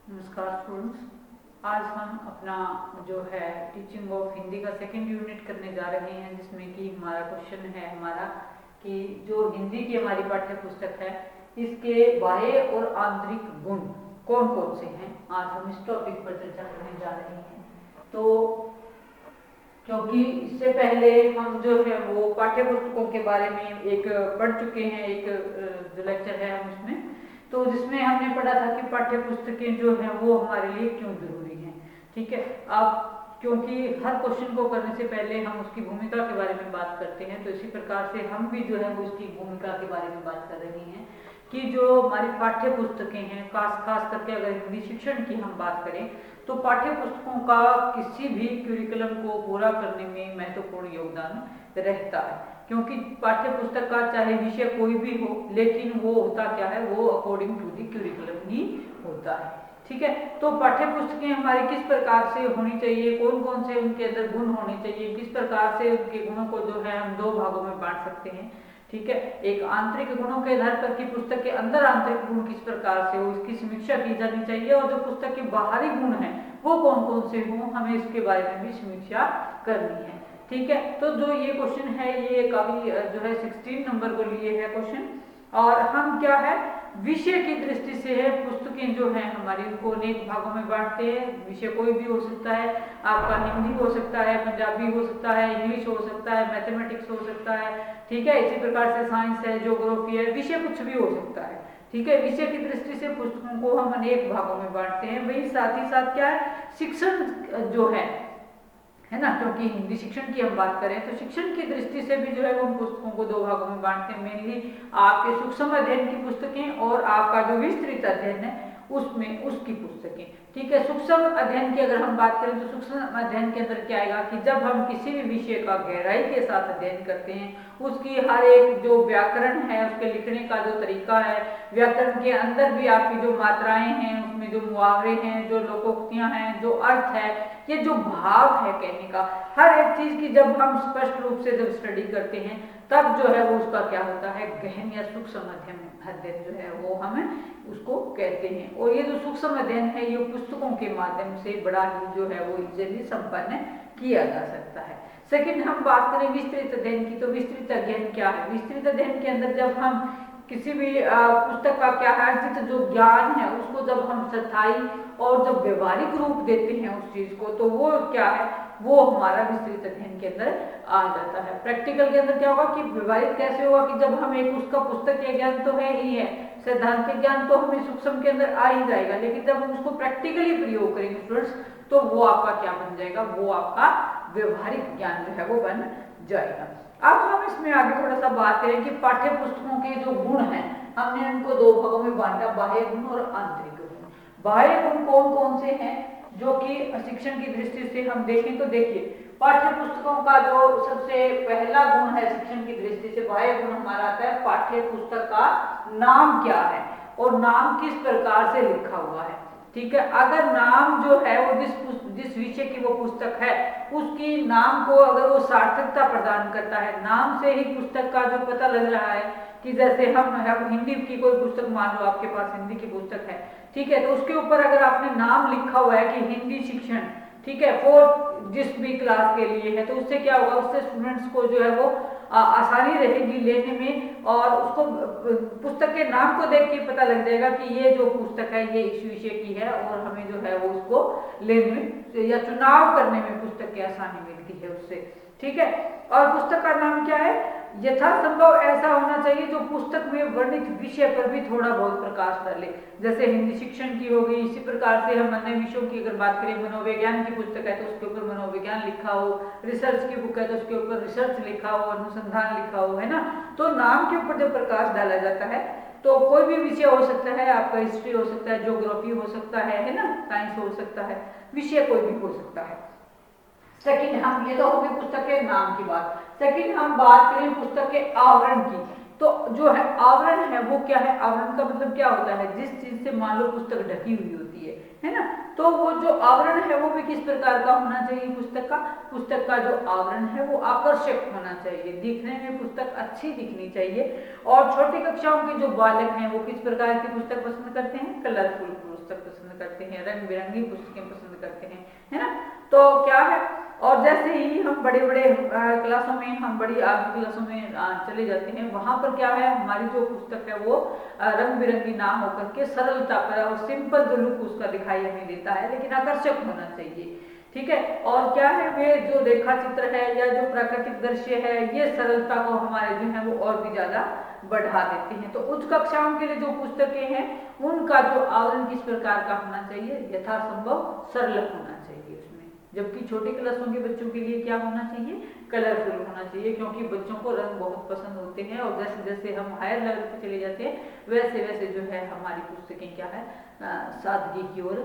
नमस्कार स्टूडेंट्स। आज हम अपना जो है टीचिंग ऑफ हिंदी का सेकंड यूनिट करने जा रहे हैं, जिसमें कि हमारा क्वेश्चन है कि जो हिंदी की हमारी पाठ्य पुस्तक है इसके बाह्य और आंतरिक गुण कौन कौन से हैं। आज हम इस टॉपिक पर चर्चा करने जा रहे हैं। तो क्योंकि इससे पहले हम जो है वो पाठ्य पुस्तकों के बारे में एक पढ़ चुके हैं, एक जो लेक्चर है हम उसमें, तो जिसमें हमने पढ़ा था कि पाठ्य पुस्तकें जो हैं वो हमारे लिए क्यों जरूरी हैं। ठीक है, अब क्योंकि हर क्वेश्चन को करने से पहले हम उसकी भूमिका के बारे में बात करते हैं, तो इसी प्रकार से हम भी जो है वो उसकी भूमिका के बारे में बात कर रहे हैं कि जो हमारी पाठ्य पुस्तकें हैं, खास करके अगर हिंदी शिक्षण की हम बात करें तो पाठ्य पुस्तकों का किसी भी क्यूरिकुलम को पूरा करने में महत्वपूर्ण योगदान रहता है। क्योंकि पाठ्य पुस्तक का चाहे विषय कोई भी हो, लेकिन वो होता क्या है, वो अकॉर्डिंग टू दी क्यूरिकुलम ही होता है। ठीक है, तो पाठ्य पुस्तकें हमारी किस प्रकार से होनी चाहिए, कौन कौन से उनके अंदर गुण होने चाहिए, किस प्रकार से उनके गुणों को जो है हम दो भागों में बांट सकते हैं। ठीक है, एक आंतरिक गुणों के आधार पर कि पुस्तक के अंदर आंतरिक गुण किस प्रकार से हो, इसकी समीक्षा की जानी चाहिए, और जो पुस्तक के बाहरी गुण हैं वो कौन कौन से हों, हमें इसके बारे में भी समीक्षा करनी है। ठीक है, तो जो ये क्वेश्चन है ये काफी जो है 16 नंबर को लिए है क्वेश्चन, और हम क्या है विषय की दृष्टि से है पुस्तकें जो है हमारी उनको अनेक भागों में बांटते हैं। विषय कोई भी हो सकता है, आपका हिंदी हो सकता है, पंजाबी हो सकता है, इंग्लिश हो सकता है, मैथमेटिक्स हो सकता है। ठीक है, इसी प्रकार से साइंस है, ज्योग्राफी है, विषय कुछ भी हो सकता है। ठीक है, विषय की दृष्टि से पुस्तकों को हम अनेक भागों में बांटते हैं। वही साथ ही साथ क्या है शिक्षण जो है ना, क्योंकि हिंदी शिक्षण की हम बात करें तो शिक्षण की दृष्टि से भी जो है वो पुस्तकों को दो भागों में बांटते हैं। मेनली आपके सूक्ष्म अध्ययन की पुस्तकें और आपका जो विस्तृत अध्ययन है उसमें उसकी पुस्तकें। ठीक है, सूक्ष्म अध्ययन की अगर हम बात करें तो सूक्ष्म अध्ययन के अंदर क्या आएगा कि जब हम किसी भी विषय का गहराई के साथ अध्ययन करते हैं, उसकी हर एक जो व्याकरण है, उसके लिखने का जो तरीका है, व्याकरण के अंदर भी आपकी जो मात्राएं हैं, उसमें जो मुहावरे हैं, जो लोकोक्तियां हैं, जो अर्थ है, ये जो भाव है कहने का, हर एक चीज की जब हम स्पष्ट रूप से जब स्टडी करते हैं तब जो है वो उसका क्या होता है गहन या सूक्ष्म अध्ययन जो है वो हमें उसको कहते हैं। और ये जो सूक्ष्म अध्ययन है ये पुस्तकों के माध्यम से बड़ा ही जो है वो इजीली संपन्न किया जा सकता है। सेकंड हम बात करें विस्तृत अध्ययन की, तो विस्तृत अध्ययन क्या है। विस्तृत अध्ययन के अंदर जब हम किसी भी पुस्तक का क्या है अर्जित जो ज्ञान है उसको जब हम स्थायी और जब व्यवहारिक रूप देते हैं उस चीज को, तो वो क्या है वो हमारा विस्तृत अध्ययन के अंदर आ जाता है। प्रैक्टिकल के अंदर क्या होगा कि व्यवहारिक कैसे होगा कि जब हम एक उसका पुस्तक के ज्ञान तो है ही है, सैद्धांतिक ज्ञान तो हमें सूक्ष्म के अंदर आ ही जाएगा, लेकिन जब हम उसको प्रैक्टिकली प्रयोग करेंगे स्टूडेंट्स तो वो आपका क्या बन जाएगा, वो आपका व्यवहारिक ज्ञान जो है वो बन जाएगा। अब हम इसमें आगे थोड़ा सा बात करें कि पाठ्य पुस्तकों के जो गुण हैं हमने उनको दो भागों में बांटा, बाह्य गुण और आंतरिक गुण। बाह्य गुण कौन कौन से हैं जो कि शिक्षण की दृष्टि से हम देखें तो देखिए पाठ्य पुस्तकों का जो सबसे पहला गुण है शिक्षण की दृष्टि से बाह्य गुण हमारा आता है पाठ्य पुस्तक का नाम क्या है और नाम किस प्रकार से लिखा हुआ है। ठीक है, अगर नाम जो है वो जिस विषय की वो पुस्तक है उसकी नाम को अगर वो सार्थकता प्रदान करता है, नाम से ही पुस्तक का जो पता लग रहा है कि जैसे हम हिंदी की कोई पुस्तक मान लो आपके पास हिंदी की पुस्तक है, ठीक है, तो उसके ऊपर अगर आपने नाम लिखा हुआ है कि हिंदी शिक्षण, ठीक है, फोर्थ जिस भी क्लास के लिए है, तो उससे क्या होगा, उससे स्टूडेंट्स को जो है वो आसानी रहेगी लेने में, और उसको पुस्तक के नाम को देख के पता लग जाएगा कि ये जो पुस्तक है ये इस विषय की है और हमें जो है वो उसको लेने या चुनाव करने में पुस्तक की आसानी मिलती है उससे। ठीक है, और पुस्तक का नाम क्या है, यथासंभव ऐसा होना चाहिए जो पुस्तक में वर्णित विषय पर भी थोड़ा बहुत प्रकाश डाले। जैसे हिंदी शिक्षण की होगी, इसी प्रकार से हम अन्य विषयों की अगर बात करें, मनोविज्ञान की पुस्तक है तो उसके ऊपर मनोविज्ञान लिखा हो, रिसर्च की बुक है तो उसके ऊपर रिसर्च लिखा हो, अनुसंधान लिखा हो, है ना। तो नाम के ऊपर जब प्रकाश डाला जाता है तो कोई भी विषय हो सकता है, आपका हिस्ट्री हो सकता है, ज्योग्राफी हो सकता है ना, साइंस हो सकता है, विषय कोई भी हो सकता है। सेकंड हम ये तो हो गई पुस्तक के नाम की बात। सेकंड हम बात करें पुस्तक के आवरण की, तो जो है आवरण है वो क्या है, आवरण का मतलब क्या होता है, जिस चीज से मान लो पुस्तक ढकी हुई होती है ना, तो वो जो आवरण है वो भी किस प्रकार का होना चाहिए पुस्तक का जो आवरण है वो आकर्षक होना चाहिए, दिखने में पुस्तक अच्छी दिखनी चाहिए। और छोटी कक्षाओं के जो बालक हैं वो किस प्रकार की पुस्तक पसंद करते हैं, कलरफुल पुस्तक पसंद करते हैं, रंग बिरंगी पुस्तकें पसंद करते हैं, है ना। तो क्या है, और जैसे ही हम बड़े बड़े क्लासों में, हम बड़ी आगे क्लासों में चले जाते हैं, वहां पर क्या है, हमारी जो पुस्तक है वो रंग बिरंगी ना होकर के सरलता पर और सिंपल जो लुक उसका दिखाई हमें देता है, लेकिन आकर्षक होना चाहिए, ठीक है। और क्या है, वे जो रेखा चित्र है या जो प्राकृतिक दृश्य है, ये सरलता को हमारे जो है वो और भी ज्यादा बढ़ा देते हैं। तो उच्च कक्षाओं के लिए जो पुस्तकें हैं उनका जो आवरण किस प्रकार का होना चाहिए, यथासंभव सरल होना चाहिए उसमें, जबकि छोटी क्लासों के बच्चों के लिए क्या होना चाहिए, कलरफुल होना चाहिए, क्योंकि बच्चों को रंग बहुत पसंद होते हैं, और जैसे जैसे हम हायर लेवल पे चले जाते हैं वैसे वैसे जो है हमारी पुस्तकें क्या है, सादगी की ओर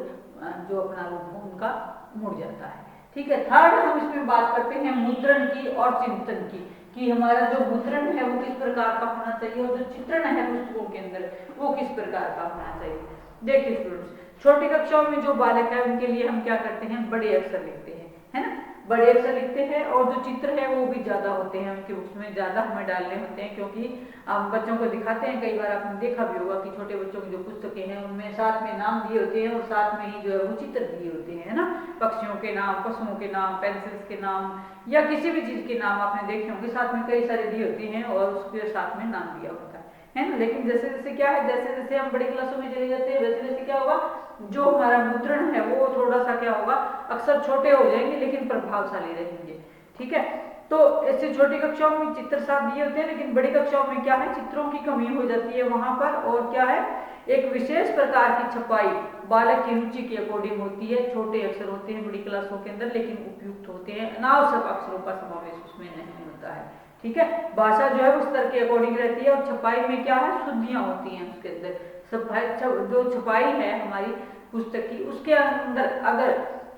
जो अपना रूप उनका मुड़ जाता है, ठीक है। थर्ड हम इसमें बात करते हैं मुद्रण की और चिंतन की, कि हमारा जो मुद्रण है वो किस प्रकार का होना चाहिए, और जो चित्रण है पुस्तकों के अंदर वो किस प्रकार का होना चाहिए। देखिए स्टूडेंट्स, छोटी कक्षाओं में जो बालक है उनके लिए हम क्या करते हैं, बड़े अक्षर लिखते हैं, है ना, बड़े अक्षर लिखते हैं, और जो चित्र है वो भी ज्यादा होते हैं उनके बुक्स में, ज्यादा हमें डालने होते हैं, क्योंकि हम बच्चों को दिखाते हैं, कई बार आपने देखा भी होगा कि छोटे बच्चों की जो पुस्तकें हैं उनमें साथ में नाम दिए होते हैं और साथ में ही जो है वो चित्र दिए होते हैं, है ना, पक्षियों के नाम, पशुओं के नाम, पेंसिल्स के नाम, या किसी भी चीज के नाम आपने देखे होंगे, साथ में कई सारे दिए होते हैं और उसके साथ में नाम दिया होता है ना। लेकिन जैसे जैसे क्या है, जैसे जैसे हम बड़ी क्लासों में चले जाते हैं वैसे वैसे क्या होगा, जो हमारा मुद्रण है वो थोड़ा सा क्या होगा, अक्षर छोटे हो जाएंगे लेकिन प्रभावशाली रहेंगे, ठीक है। तो ऐसे छोटी कक्षाओं में चित्र साथ दिए होते हैं, लेकिन बड़ी कक्षाओं में क्या है, चित्रों की कमी हो जाती है वहां पर, और क्या है, एक विशेष प्रकार की छपाई बालक की रुचि के अकॉर्डिंग होती है। छोटे अक्षर होते हैं बड़ी क्लासों के अंदर, लेकिन उपयुक्त होते हैं, अनावश्यक अक्षरों का समावेश उसमें नहीं होता है, ठीक है। भाषा जो है उस स्तर के अकॉर्डिंग रहती है, और छपाई में क्या है, शुद्धियां होती हैं उसके अंदर, जो छपाई है हमारी पुस्तक की, उसके अंदर अगर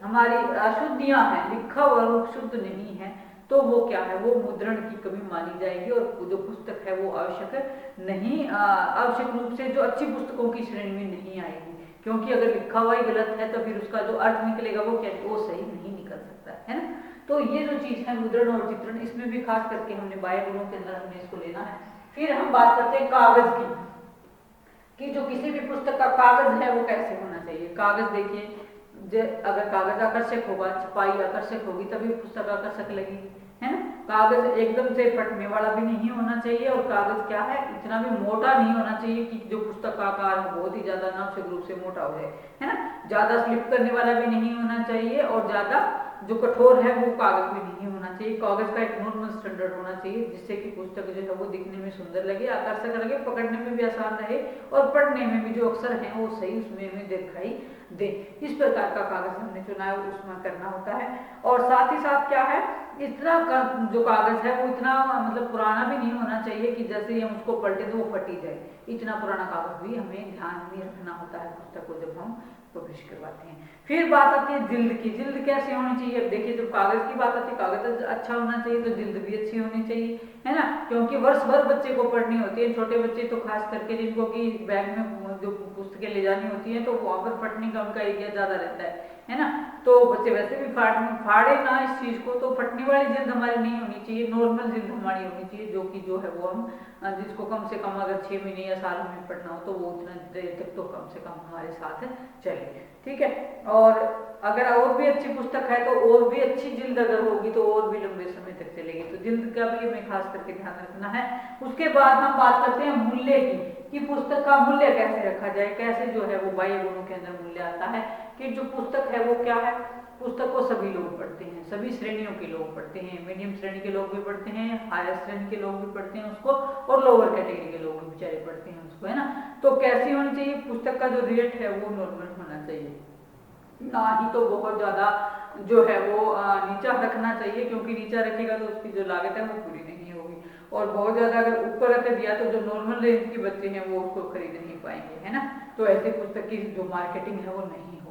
हमारी अशुद्धियां हैं, लिखा हुआ रूप शुद्ध नहीं है, तो वो क्या है, वो मुद्रण की कमी मानी जाएगी, और जो पुस्तक है वो आवश्यक रूप से जो अच्छी पुस्तकों की श्रेणी में नहीं आएगी, क्योंकि अगर लिखा हुआ ही गलत है तो फिर उसका जो अर्थ निकलेगा वो क्या, वो सही नहीं निकल सकता है ना। तो ये जो चीज है मुद्रण और चित्रण, इसमें भी खास करके हमने बाह्य गुणों के अंदर हमने इसको लेना है। फिर हम बात करते हैं कागज की, कि जो किसी भी पुस्तक का कागज है वो कैसे होना चाहिए। कागज देखिए, अगर कागज आकर्षक होगा, छपाई आकर्षक होगी, तभी पुस्तक आकर्षक लगेगी, है ना। कागज एकदम से फटने वाला भी नहीं होना चाहिए, और कागज क्या है, इतना भी मोटा नहीं होना चाहिए कि जो पुस्तक का आकार है बहुत ही ज्यादा अनावश्यक रूप से मोटा हो जाए, है ना। ज्यादा स्लिप करने वाला भी नहीं होना चाहिए, और ज्यादा जो कठोर है वो कागज भी नहीं होना चाहिए। कागज का एक नॉर्मल स्टैंडर्ड होना चाहिए, जिससे कि पुस्तक जो है वो दिखने में सुंदर लगे, आकर्षक लगे, पकड़ने में भी आसान रहे, और पढ़ने में भी जो अक्षर हैं वो सही उसमें हमें दिखाई दे। इस प्रकार का कागज हमने चुना है उसमें करना होता है। और साथ ही साथ क्या है, इतना जो कागज है वो इतना मतलब पुराना भी नहीं होना चाहिए कि जैसे हम उसको पलटे तो वो फटी जाए, इतना पुराना कागज भी हमें ध्यान में रखना होता है पुस्तक को जब हम पब्लिश करवाते हैं। फिर बात आती है जिल्द की। जिल्द कैसे होनी चाहिए, अब देखिए जब कागज की बात आती है, कागज अच्छा होना चाहिए तो जिल्द भी अच्छी होनी चाहिए, है ना, क्योंकि वर्ष भर बच्चे को पढ़नी होती है। छोटे बच्चे तो खास करके जिनको कि बैग में जो पुस्तकें ले जानी होती है तो वहां पर फटने का उनका एरिया ज्यादा रहता है ना। तो बच्चे वैसे भी फाड़े ना इस चीज को, तो फटने वाली जिल्द हमारी नहीं होनी चाहिए, नॉर्मल जिल्द हमारी होनी चाहिए, जो है वो हम जिसको कम से कम अगर 6 महीने या साल में पढ़ना हो तो वो उतना देर तक तो कम से कम हमारे साथ चले, ठीक है। और अगर और भी अच्छी पुस्तक है तो और भी अच्छी जिल्द अगर होगी तो और भी लंबे समय तक चलेगी, तो जिल्द का भी हमें खास करके ध्यान रखना है। उसके बाद हम बात करते हैं मूल्य की, कि पुस्तक का मूल्य कैसे रखा जाए, कैसे जो है वो बाह्य गुणों के अंदर मूल्य आता है, कि जो पुस्तक है वो क्या है, पुस्तक को सभी लोग पढ़ते हैं, सभी श्रेणियों के लोग पढ़ते हैं, मीडियम श्रेणी के लोग भी पढ़ते हैं, हायर श्रेणी के लोग भी पढ़ते हैं उसको, और लोअर कैटेगरी के लोग भी बेचारे पढ़ते हैं उसको, है ना। तो कैसी होनी चाहिए पुस्तक का जो रेट है वो नॉर्मल होना चाहिए, ना ही तो बहुत ज्यादा जो है वो नीचा रखना चाहिए, क्योंकि नीचा रखेगा तो उसकी जो लागत है वो पूरी नहीं होगी, और बहुत ज्यादा अगर ऊपर रख दिया तो जो नॉर्मल रेंज के बच्चे हैं वो उसको खरीद नहीं पाएंगे, है ना। तो ऐसे पुस्तक की जो मार्केटिंग है वो नहीं होगी।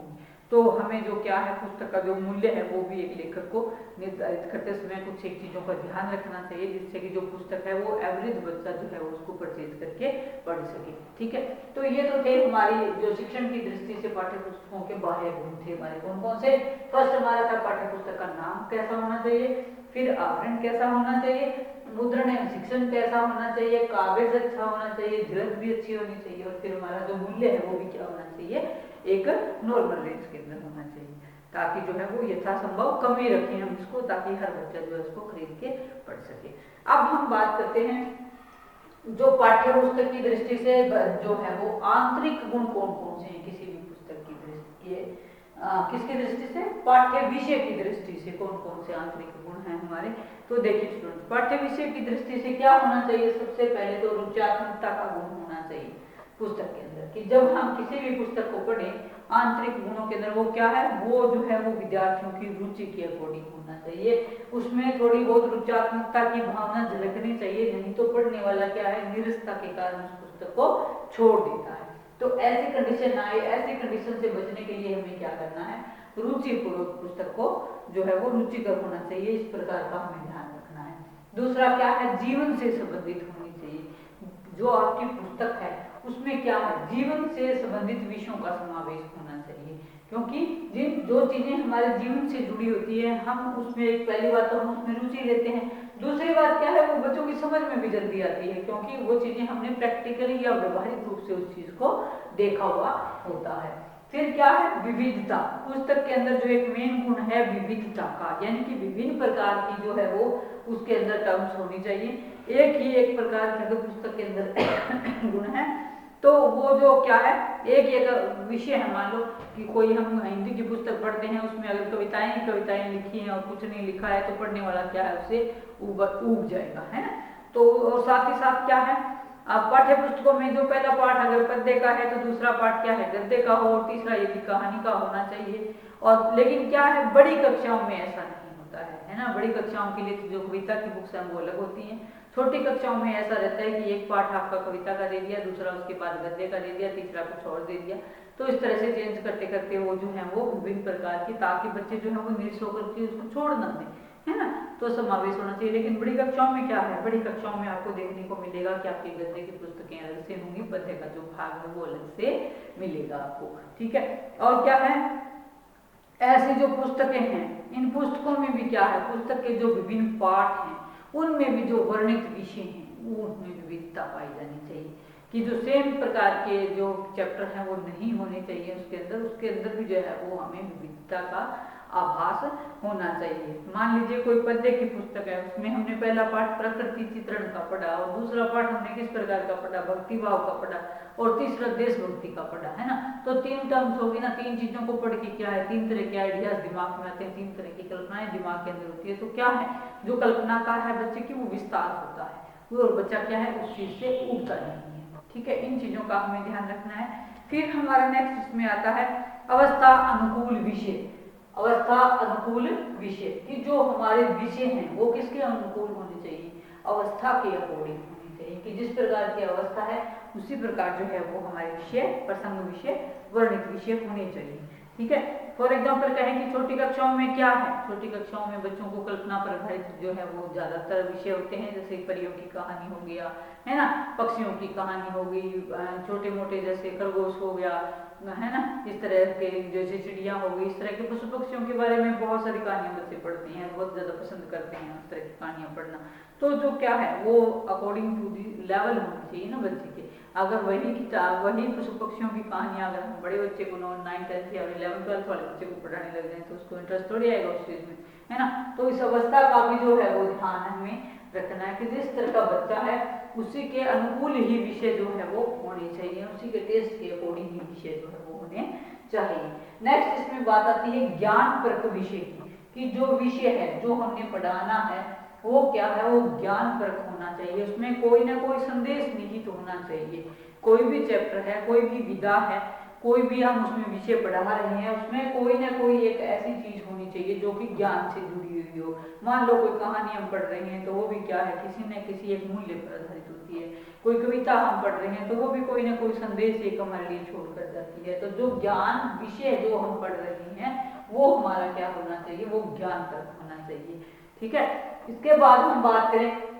तो हमें जो क्या है पुस्तक का जो मूल्य है वो भी एक लेखक को निर्धारित करते समय कुछ एक चीजों का ध्यान रखना चाहिए, जिससे कि जो पुस्तक है वो एवरेज बच्चा जो है उसको परचेज करके पढ़ सके, ठीक है। तो ये तो थे हमारी जो शिक्षण की दृष्टि से पाठ्य पुस्तकों के बाह्य गुण थे हमारे कौन कौन से। फर्स्ट हमारा था पाठ्य पुस्तक का नाम कैसा होना चाहिए, फिर आवरण कैसा होना चाहिए, मुद्रण एवं शिक्षण कैसा होना चाहिए, कागज अच्छा होना चाहिए, जिल्द भी अच्छी होनी चाहिए, और फिर हमारा जो मूल्य है वो भी क्या होना चाहिए, एक नॉर्मल रेंज के अंदर होना चाहिए, ताकि जो है वो यथासंभव कम ही रखें हम इसको, ताकि हर बच्चा जो है इसको खरीद के पढ़ सके। अब हम बात करते हैं जो पाठ्य पुस्तक की दृष्टि से जो है वो आंतरिक गुण कौन कौन से हैं किसी भी पुस्तक की दृष्टि किसकी दृष्टि से, पाठ्य विषय की दृष्टि से कौन कौन से आंतरिक गुण हैं हमारे। तो देखिए स्टूडेंट, पाठ्य विषय की दृष्टि से क्या होना चाहिए, सबसे पहले तो रुचात्मकता का गुण होना चाहिए पुस्तक के अंदर, कि जब हम किसी भी पुस्तक को पढ़ें आंतरिक गुणों के अंदर वो क्या है, वो जो है वो विद्यार्थियों की रुचि के अकॉर्डिंग होना चाहिए, उसमें थोड़ी बहुत रुचात्मकता की भावना झलकनी चाहिए, नहीं तो पढ़ने वाला क्या है निरसता के कारण उस पुस्तक को छोड़ देता है। तो ऐसी कंडीशन ना आए, ऐसी कंडीशन से बचने के लिए हमें क्या करना है, रुचिपूर्वक पुस्तक को जो है वो रुचिकर होना चाहिए, इस प्रकार का हमें ध्यान रखना है। दूसरा क्या है, जीवन से संबंधित होनी चाहिए, जो आपकी पुस्तक है उसमें क्या है, जीवन से संबंधित विषयों का समावेश होना चाहिए, क्योंकि जो चीजें हमारे जीवन से जुड़ी होती है हम उसमें एक पहली बात तो हम उसमें रुचि लेते हैं, दूसरी बात क्या है वो बच्चों की समझ में भी जल्दी आती है, क्योंकि वो चीजें हमने प्रैक्टिकली या व्यवहारिक रूप से उस चीज को देखा हुआ होता है। फिर क्या है, विविधता, पुस्तक के अंदर जो एक मेन गुण है विविधता का, यानी कि विभिन्न प्रकार की जो है वो उसके अंदर टर्म्स होनी चाहिए, एक ही एक प्रकार के अगर पुस्तक के अंदर गुण है तो वो जो क्या है, एक एक विषय है, मान लो कि कोई हम हिंदी की पुस्तक पढ़ते हैं उसमें अगर कविताएं ही कविताएं लिखी हैं और कुछ नहीं लिखा है तो पढ़ने वाला क्या है उसे ऊब जाएगा, है ना। तो और साथ ही साथ क्या है, पाठ्य पुस्तकों में जो पहला पाठ अगर पद्य का है तो दूसरा पाठ क्या है गद्य का हो, और तीसरा यदि कहानी का होना चाहिए। और लेकिन क्या है, बड़ी कक्षाओं में ऐसा नहीं होता है ना, बड़ी कक्षाओं के लिए जो कविता की बुक्स हैं वो अलग होती हैं, छोटी कक्षाओं में ऐसा रहता है कि एक पाठ आपका कविता का दे दिया, दूसरा उसके बाद गद्य का दे दिया, तीसरा कुछ और दे दिया, तो इस तरह से चेंज करते करते वो जो है वो विभिन्न प्रकार की, ताकि बच्चे जो है वो निरस होकर के उसको छोड़ ना दें, है ना, तो समावेश होना चाहिए। लेकिन बड़ी कक्षाओं में क्या है, बड़ी कक्षाओं में आपको देखने को मिलेगा कि आपकी गद्य की पुस्तकें अलग से होंगी, पद्य का जो भाग है वो अलग से मिलेगा आपको, ठीक है। और क्या है, ऐसी जो पुस्तकें हैं इन पुस्तकों में भी क्या है, पुस्तक के जो विभिन्न पाठ हैं उनमें भी जो वर्णित विषय हैं उनमें विविधता पाई जानी चाहिए, कि जो सेम प्रकार के जो चैप्टर हैं वो नहीं होने चाहिए उसके अंदर भी जो है वो हमें विविधता का आभास होना चाहिए। मान लीजिए कोई पद्य की पुस्तक है, उसमें हमने पहला पाठ प्रकृति चित्रण का पढ़ा, और दूसरा पाठ हमने किस प्रकार का पढ़ा, भक्ति भाव का पढ़ा, और तीसरा देशभक्ति का पढ़ा, है ना। तो तीन टर्म्स होगी ना, तीन चीजों को पढ़ के क्या है, तीन तरह के आइडियाज दिमाग में आते हैं, तीन तरह की कल्पनाएं दिमाग के अंदर होती है। तो क्या है, जो कल्पना का है बच्चे की वो विस्तार होता है, और बच्चा क्या है उस चीज से उगता नहीं है, ठीक है। इन चीजों का हमें ध्यान रखना है। फिर हमारा नेक्स्ट इसमें आता है अवस्था अनुकूल विषय। अवस्था अनुकूल विषय कि जो हमारे विषय हैं वो किसके अनुकूल होने चाहिए, अवस्था के अकॉर्डिंग होनी चाहिए, कि जिस प्रकार की अवस्था है उसी प्रकार जो है वो हमारे विषय, प्रसंग विषय, वर्णित विषय होने चाहिए, ठीक है। फॉर एग्जाम्पल कहें कि छोटी कक्षाओं में क्या है, छोटी कक्षाओं में बच्चों को कल्पना पर आधारित जो है वो ज्यादातर विषय होते हैं, जैसे परियों की कहानी हो गया, है ना, पक्षियों की कहानी हो गई, छोटे मोटे जैसे खरगोश हो गया, है ना, इस तरह के जैसे चिड़िया हो गई, इस तरह के पशु पक्षियों के बारे में बहुत सारी कहानियां बच्चे पढ़ते हैं, बहुत ज्यादा पसंद करते हैं उस तरह की कहानियां पढ़ना। तो जो क्या है वो अकॉर्डिंग टू दी लेवल होनी चाहिए ना बच्चे के। अगर वही पशु पक्षियों की कहानियां अगर हम बड़े बच्चे को 9, 10 या 11, 12 वाले बच्चे को पढ़ाने लग जाए तो उसको इंटरेस्ट थोड़ी आएगा उस चीज में, है ना। तो इस अवस्था का भी जो है वो ध्यान हमें रखना है कि जिस तरह का बच्चा है उसी के अनुकूल ही विषय जो है वो होने चाहिए, उसी के टेस्ट के अकॉर्डिंग ही विषय जो है वो होने चाहिए। नेक्स्ट इसमें बात आती है ज्ञान परक विषय की, कि जो विषय है जो हमने पढ़ाना है वो क्या है, वो ज्ञान परक होना चाहिए, उसमें कोई ना कोई संदेश निहित होना चाहिए। कोई भी चैप्टर है, कोई भी विधा है, कोई भी हम उसमें विषय पढ़ा रहे हैं, उसमें कोई ना कोई एक ऐसी चीज होनी चाहिए जो कि ज्ञान से जुड़ी हुई हो। मान लो कोई कहानी हम पढ़ रहे हैं तो वो भी क्या है, किसी न किसी एक मूल्य पर आधारित होती है। कोई कविता हम पढ़ रहे हैं तो वो भी कोई ना कोई संदेश एक हमारे लिए छोड़ कर जाती है। तो जो ज्ञान विषय जो हम पढ़ रहे हैं वो हमारा क्या होना चाहिए, वो ज्ञान परक होना चाहिए, ठीक है। इसके बाद हम बात करें,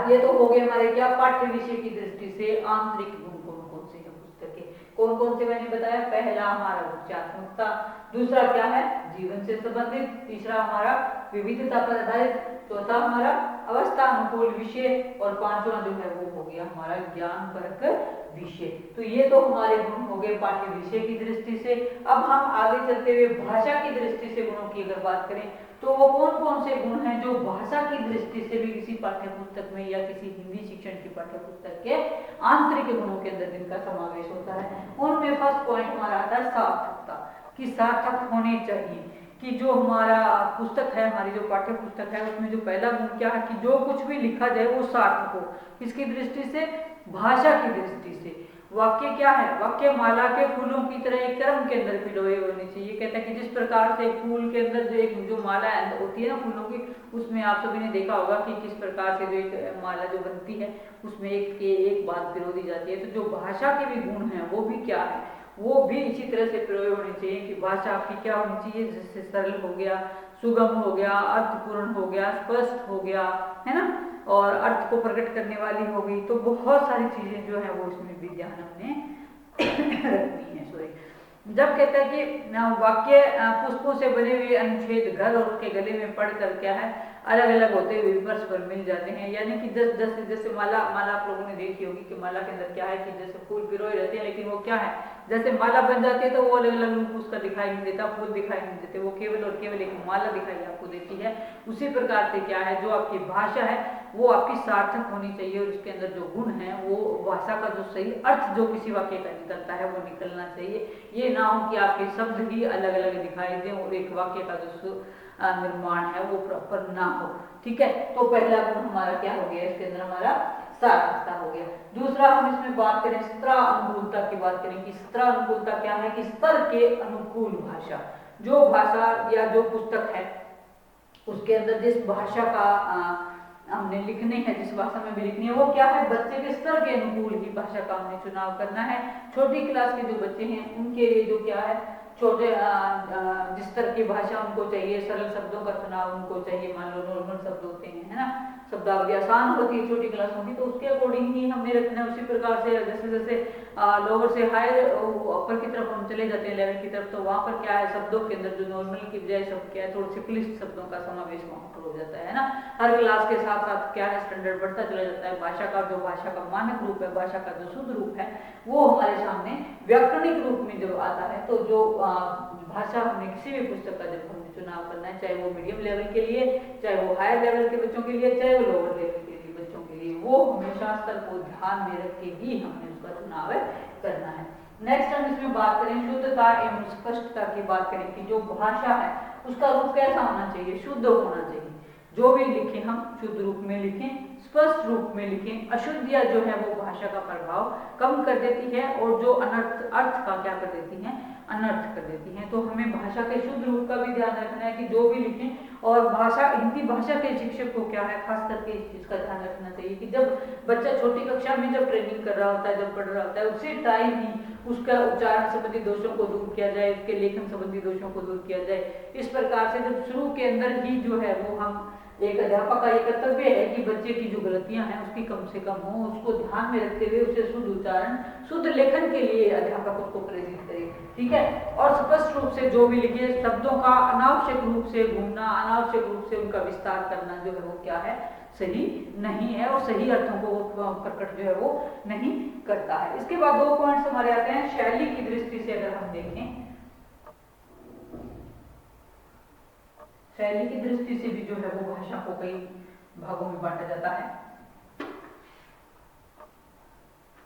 ये तो हो गए हमारे क्या पाठ्य विषय की दृष्टि से आंतरिक गुण कौन कौन से हैं पुस्तक के, कौन कौन से मैंने बताया, पहला हमारा उपचारात्मकता, दूसरा क्या है जीवन से संबंधित, तीसरा हमारा विविधता पर आधारित, चौथा हमारा अवस्था अनुकूल विषय और पांचवा जो है वो हो गया हमारा ज्ञान परक विषय। तो ये तो हमारे गुण हो गए पाठ्य विषय की दृष्टि से। अब हम आगे चलते हुए भाषा की दृष्टि से गुणों की अगर बात करें तो वो कौन कौन से गुण हैं जो भाषा की दृष्टि से भी किसी पाठ्य पुस्तक में या किसी हिंदी शिक्षण की पाठ्य पुस्तक के आंतरिक गुणों के अंदर जिनका समावेश होता है। उनमें फर्स्ट पॉइंट हमारा आता है सार्थकता, कि सार्थक होने चाहिए, कि जो हमारा पुस्तक है, हमारी जो पाठ्य पुस्तक है उसमें जो पहला गुण क्या है कि जो कुछ भी लिखा जाए वो सार्थक हो। किसकी दृष्टि से, भाषा की दृष्टि से। वाक्य क्या है, वाक्य माला के फूलों की तरह एक क्रम के अंदर पिरोए होने चाहिए। कहता है कि जिस प्रकार से फूल के अंदर जो एक जो माला होती है ना फूलों की, उसमें आप सभी ने देखा होगा कि किस प्रकार से जो एक माला जो बनती है उसमें एक बात पिरो दी जाती है। तो जो भाषा के भी गुण हैं वो भी क्या है, वो भी इसी तरह से प्रयोग होनी चाहिए कि भाषा आपकी क्या होनी चाहिए, जिससे सरल हो गया, सुगम हो गया, अर्थपूर्ण हो गया, स्पष्ट हो गया, है ना, और अर्थ को प्रकट करने वाली हो गई। तो बहुत सारी चीजें जो है वो इसमें भी ध्यान हमने रखनी है। सॉरी, जब कहता है कि वाक्य पुष्पों से बने हुए अनुच्छेद घर और उसके गले में पढ़कर क्या है अलग अलग होते हुए विपर्स पर मिल जाते हैं। यानी कि जैसे जैसे माला आप लोगों ने देखी होगी कि माला के अंदर क्या है कि जैसे फूल पिरोए रहते हैं, लेकिन वो क्या है जैसे माला बन जाती है तो वो अलग अलग रूप उसका दिखाई नहीं देता, फूल दिखाई नहीं देते, वो केवल और केवल एक माला दिखाई आपको देती है। उसी प्रकार से क्या है जो आपकी भाषा है वो आपकी सार्थक होनी चाहिए और उसके अंदर जो गुण है वो भाषा का जो सही अर्थ जो किसी वाक्य का निकलता है वो निकलना चाहिए। ये ना हो कि आपके शब्द ही अलग अलग दिखाई दें और एक वाक्य का जो निर्माण है वो प्रॉपर ना हो। ठीक है, तो पहला गुण हमारा क्या हो गया, इसके अंदर हमारा सार्थकता हो गया। दूसरा हम इसमें बात करें स्तर अनुकूलता की बात करें कि स्तर अनुकूलता क्या है कि स्तर के अनुकूल भाषा। जो भाषा या जो पुस्तक है उसके अंदर जिस भाषा का हमने लिखने हैं, जिस भाषा में भी लिखनी है वो क्या है बच्चे के स्तर के अनुकूल ही भाषा का हमने चुनाव करना है। छोटी क्लास के जो बच्चे हैं उनके लिए जो क्या है छोटे जिस तरह की भाषा उनको चाहिए, सरल शब्दों का चुनाव उनको चाहिए। मान लो नॉर्मल शब्द होते हैं, है ना, शब्दावली आसान होती है छोटी क्लासों की, तो उसके अकॉर्डिंग ही हमने रखना है। उसी प्रकार से जैसे जैसे लोअर से हायर अपर की तरफ हम चले जाते हैं लेवल की तरफ, तो वहाँ पर क्या है शब्दों के अंदर जो नॉर्मल की बजाय शब्द क्या है थोड़े से क्लिष्ट शब्दों का समावेश वहाँ पर हो जाता है ना। हर क्लास के साथ साथ क्या है स्टैंडर्ड बढ़ता चला जाता है। भाषा का जो भाषा का मानक रूप है, भाषा का जो शुद्ध रूप है वो हमारे सामने व्याकरणिक रूप में जब आता है, तो जो भाषा हमने किसी भी पुस्तक का जब हमने चुनाव करना है, चाहे वो मीडियम लेवल के लिए, चाहे वो हायर लेवल के बच्चों के लिए, चाहे वो लोअर लेवल के लिए बच्चों के लिए, वो हमेशा स्तर को ध्यान में रख के ही हमने उसका चुनाव करना है। नेक्स्ट हम इसमें बात करें शुद्धता एवं स्पष्टता की बात करें कि जो भाषा है उसका रूप कैसा होना चाहिए, शुद्ध होना चाहिए। जो भी लिखें हम शुद्ध रूप में लिखें, स्पष्ट रूप में लिखें। अशुद्धियां जो है वो भाषा का प्रभाव कम कर देती है और जो अनर्थ अर्थ का क्या कर देती हैं, अनर्थ कर देती हैं। तो हमें भाषा के शुद्ध रूप का भी ध्यान रखना है कि जो भी लिखें, और भाषा हिंदी भाषा के शिक्षक को क्या है खास करके इस चीज का ध्यान रखना चाहिए कि जब बच्चा छोटी कक्षा में जब ट्रेनिंग कर रहा होता है, जब पढ़ रहा होता है, उसी टाइम ही उसका उच्चारण संबंधी दोषों को दूर किया जाए, उसके लेखन संबंधी दोषों को दूर किया जाए। इस प्रकार से जब शुरू के अंदर ही जो है वो हम एक अध्यापक का ये कर्तव्य है कि बच्चे की जो गलतियां हैं उसकी कम से कम हो, उसको ध्यान में रखते हुए उसे शुद्ध उच्चारण शुद्ध लेखन के लिए अध्यापक उसको प्रेरित करे। ठीक है, और स्पष्ट रूप से जो भी लिखे, शब्दों का अनावश्यक रूप से घूमना, अनावश्यक रूप से उनका विस्तार करना जो है वो क्या है सही नहीं है और सही अर्थों को वो प्रकट जो है वो नहीं करता है। इसके बाद दो पॉइंट्स हमारे आते हैं शैली की दृष्टि से। अगर हम देखें शैली की दृष्टि से भी जो है वो भाषा को कई भागों में बांटा जाता है।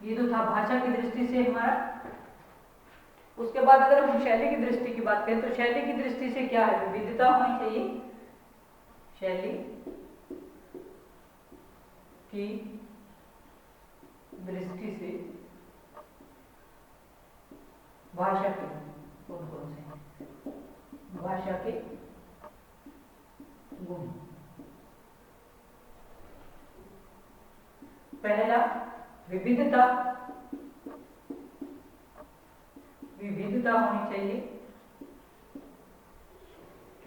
ये तो था भाषा की दृष्टि से हमारा। उसके बाद अगर हम शैली की दृष्टि की बात करें तो शैली की दृष्टि से क्या है, विविधता होनी चाहिए। शैली की दृष्टि से भाषा के कौन से भाषा के गुण। पहला विविधता, विविधता होनी चाहिए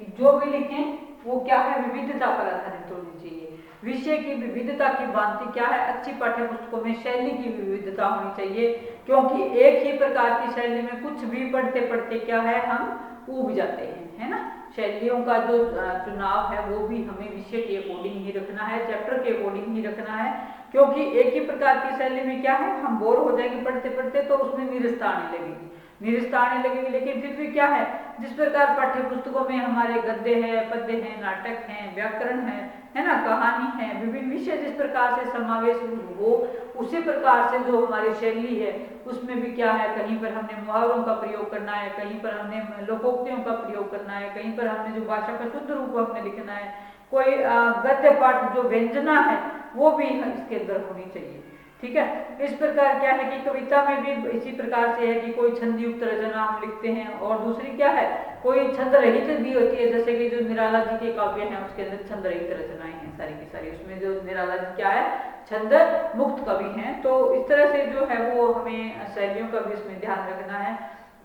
कि जो भी लिखें वो क्या है, विविधता पर आधारित होनी चाहिए। विषय की विविधता की भांति क्या है, अच्छी पाठ्य पुस्तकों में शैली की विविधता होनी चाहिए, क्योंकि एक ही प्रकार की शैली में कुछ भी पढ़ते पढ़ते क्या है, हम ऊब जाते हैं, है ना। शैलियों का जो चुनाव है वो भी हमें विषय के अकॉर्डिंग ही रखना है, चैप्टर के अकॉर्डिंग ही रखना है, क्योंकि एक ही प्रकार की शैली में क्या है, हम बोर हो जाएंगे पढ़ते पढ़ते, तो उसमें निरस्ता आने लगेगी, लेकिन फिर भी क्या है, जिस प्रकार पाठ्य पुस्तकों में हमारे गद्य है, पद्य है, नाटक है, व्याकरण है ना, कहानी है, विभिन्न विषय जिस प्रकार से समावेश हो, उसी प्रकार से जो हमारी शैली है उसमें भी क्या है, कहीं पर हमने मुहावरों का प्रयोग करना है, कहीं पर हमने लोकोक्तियों का प्रयोग करना है, कहीं पर हमने जो भाषा का शुद्ध रूप हमने लिखना है, कोई गद्य पाठ जो व्यंजना है वो भी इसके अंदर होनी चाहिए, ठीक है। इस प्रकार क्या है कि कविता में भी इसी प्रकार से है कि कोई छंद युक्त रचना हम लिखते हैं, और दूसरी क्या है, कोई छंद रहित भी होती है, जैसे कि जो निराला जी के काव्य हैं उसके अंदर छंद रहित रचनाएं हैं सारी की सारी, उसमें जो निराला जी क्या है, छंद मुक्त कवि हैं। तो इस तरह से जो है वो हमें शैलियों का भी इसमें ध्यान रखना है।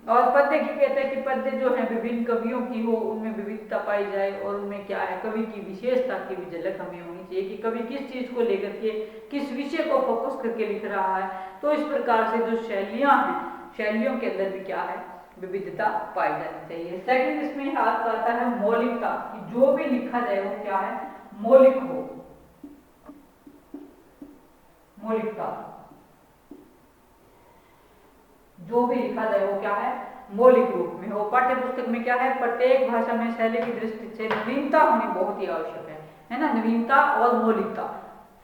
और पद्य की कहते हैं कि पद्य जो है विभिन्न कवियों की हो, उनमें विविधता पाई जाए, और उनमें क्या है, कवि की विशेषता की भी झलक हमें होनी चाहिए कि कवि किस चीज को लेकर के, किस विषय को फोकस करके लिख रहा है। तो इस प्रकार से जो शैलियां हैं, शैलियों के अंदर भी क्या है, विविधता पाई जानी चाहिए। सेकंड इसमें हाथ आता है मौलिकता, कि जो भी लिखा जाए वो क्या है, मौलिक हो, मौलिकता, जो भी लिखा जाए वो क्या है, मौलिक रूप में हो। पाठ्य पुस्तक में क्या है, प्रत्येक भाषा में शैली की दृष्टि से नवीनता होनी बहुत ही आवश्यक है ना, नवीनता और मौलिकता।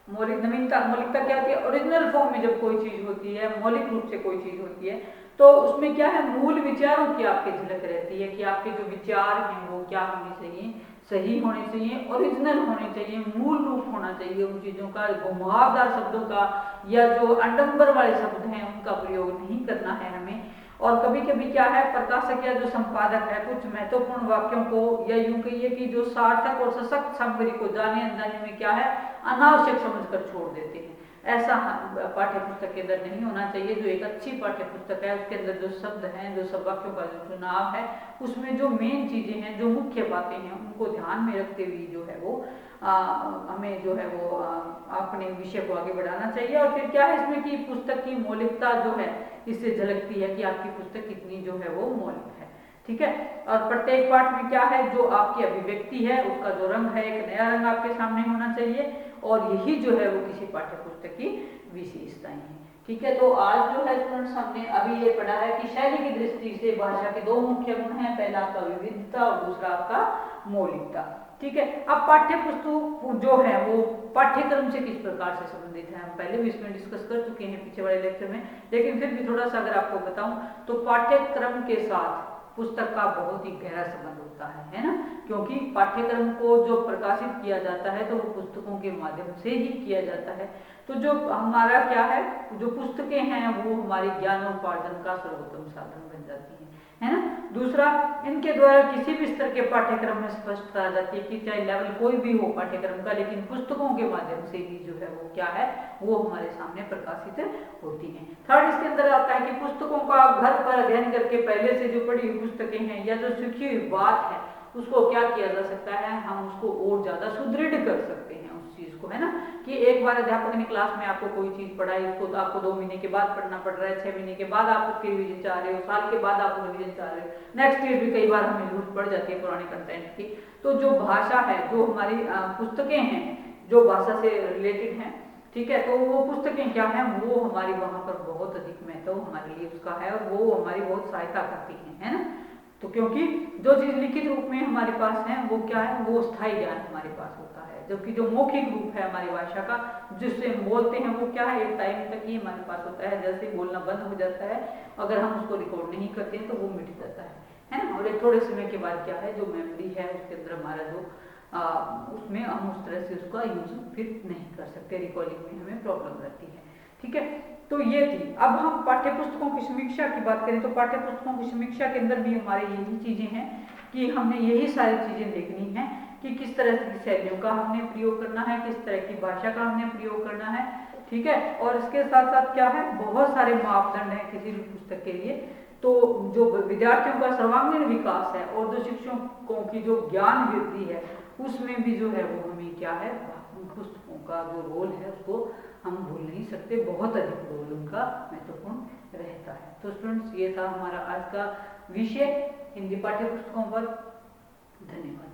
नवीनता, मौलिकता क्या होती है, ओरिजिनल फॉर्म में जब कोई चीज होती है, मौलिक रूप से कोई चीज होती है, तो उसमें क्या है, मूल विचारों की आपकी झलक रहती है कि आपके जो विचार हैं वो क्या होने चाहिए, सही होने चाहिए, ओरिजिनल होने चाहिए, मूल रूप होना चाहिए उन चीजों का, घुमावदार शब्दों का या जो आडंबर वाले शब्द हैं उनका प्रयोग नहीं करना है हमें। और कभी कभी क्या है, प्रकाशक या जो संपादक है कुछ महत्वपूर्ण वाक्यों को, या यूं कहिए कि जो सार्थक और सशक्त सामग्री को जाने अनजाने में क्या है, अनावश्यक समझकर छोड़ देते हैं। ऐसा पाठ्य पुस्तक के अंदर नहीं होना चाहिए। जो एक अच्छी पाठ्य पुस्तक है उसके अंदर जो शब्द हैं, जो सब वाक्यों का जो चुनाव है, उसमें जो मेन चीजें हैं, जो मुख्य बातें हैं, उनको ध्यान में रखते हुए जो है वो हमें जो है वो अपने विषय को आगे बढ़ाना चाहिए। और फिर क्या है इसमें कि पुस्तक की मौलिकता जो है इससे झलकती है कि आपकी पुस्तक कितनी जो है वो मौलिक है, ठीक है। और प्रत्येक पाठ में क्या है, जो आपकी अभिव्यक्ति है उसका जो रंग है, एक नया रंग आपके सामने होना चाहिए, और यही जो है वो किसी पाठ्य पुस्तक की विशेषताएं हैं, ठीक है। तो आज जो है स्टूडेंट्स हमने अभी ये पढ़ा है कि शैली की दृष्टि से भाषा के दो मुख्य गुण हैं, पहला आपका विविधता और दूसरा आपका मौलिकता, ठीक है। अब पाठ्य पुस्तक जो है वो पाठ्यक्रम से किस प्रकार से संबंधित है, हम पहले भी इसमें डिस्कस कर चुके हैं पीछे वाले लेक्चर में, लेकिन फिर भी थोड़ा सा अगर आपको बताऊं तो पाठ्यक्रम के साथ पुस्तक का बहुत ही गहरा संबंध होता है ना, क्योंकि पाठ्यक्रम को जो प्रकाशित किया जाता है तो वो पुस्तकों के माध्यम से ही किया जाता है। तो जो हमारा क्या है, जो पुस्तकें हैं वो हमारी ज्ञानोपार्जन का सर्वोत्तम साधन बन जाती है ना। दूसरा, इनके द्वारा किसी भी स्तर के पाठ्यक्रम में स्पष्टता आ जाती है कि चाहे लेवल कोई भी हो पाठ्यक्रम का, लेकिन पुस्तकों के माध्यम से ही जो है वो क्या है, वो हमारे सामने प्रकाशित होती हैं। थर्ड इसके अंदर आता है कि पुस्तकों का घर पर अध्ययन करके पहले से जो पढ़ी हुई पुस्तकें हैं या जो सीखी हुई बात है उसको क्या किया जा सकता है, हम उसको और ज्यादा सुदृढ़ कर सकते हैं उस चीज को, है ना। कि एक बार अध्यापक ने क्लास में आपको कोई चीज पढ़ाई, उसको तो आपको 2 महीने के बाद पढ़ना पड़ रहा है, 6 महीने के बाद आप उसकी रिवीजन चाह रहे हो, साल के बाद आप रिवीजन चाह रहे हो, नेक्स्ट ईयर भी कई बार हमें जरूरत पड़ जाती है पुराने कंटेंट की। तो जो भाषा है, जो हमारी पुस्तकें हैं जो भाषा से रिलेटेड हैं, ठीक है, तो वो पुस्तकें क्या है, वो हमारी वहां पर बहुत अधिक महत्व हमारे लिए उसका है, और वो हमारी बहुत सहायता करती है ना। तो क्योंकि जो चीज लिखित रूप में हमारे पास है वो क्या है, वो स्थायी ज्ञान हमारे पास होता है, जबकि जो मौखिक रूप है हमारी भाषा का जिससे हम बोलते हैं वो क्या है, एक टाइम तक ही हमारे पास होता है, जैसे ही बोलना बंद हो जाता है अगर हम उसको रिकॉर्ड नहीं करते हैं तो वो मिट जाता है ना। और एक थोड़े समय के बाद क्या है, जो मेमोरी है उसके अंदर हमारा जो उसमें हम उस तरह से उसका यूज फिर नहीं कर सकते, रिकॉर्डिंग में हमें प्रॉब्लम रहती है, ठीक है। तो ये थी। अब हम पाठ्य पुस्तकों की समीक्षा की बात करें तो पाठ्य पुस्तकों की समीक्षा के अंदर भी हमारे यही चीजें हैं कि हमने यही सारी चीजें देखनी है कि किस तरह की शैलियों का हमने प्रयोग करना है, किस तरह की भाषा का हमने प्रयोग करना है, ठीक है। और इसके साथ साथ क्या है, बहुत सारे मापदंड है किसी भी पुस्तक के लिए। तो जो विद्यार्थियों का सर्वांगीण विकास है और जो शिक्षकों की जो ज्ञान वृद्धि है उसमें भी जो है वो हमें क्या है, पुस्तकों का जो रोल है उसको हम भूल नहीं सकते, बहुत अधिक रोल उनका महत्वपूर्ण रहता है। तो स्टूडेंट्स ये था हमारा आज का विषय हिंदी पाठ्य पुस्तकों पर। धन्यवाद।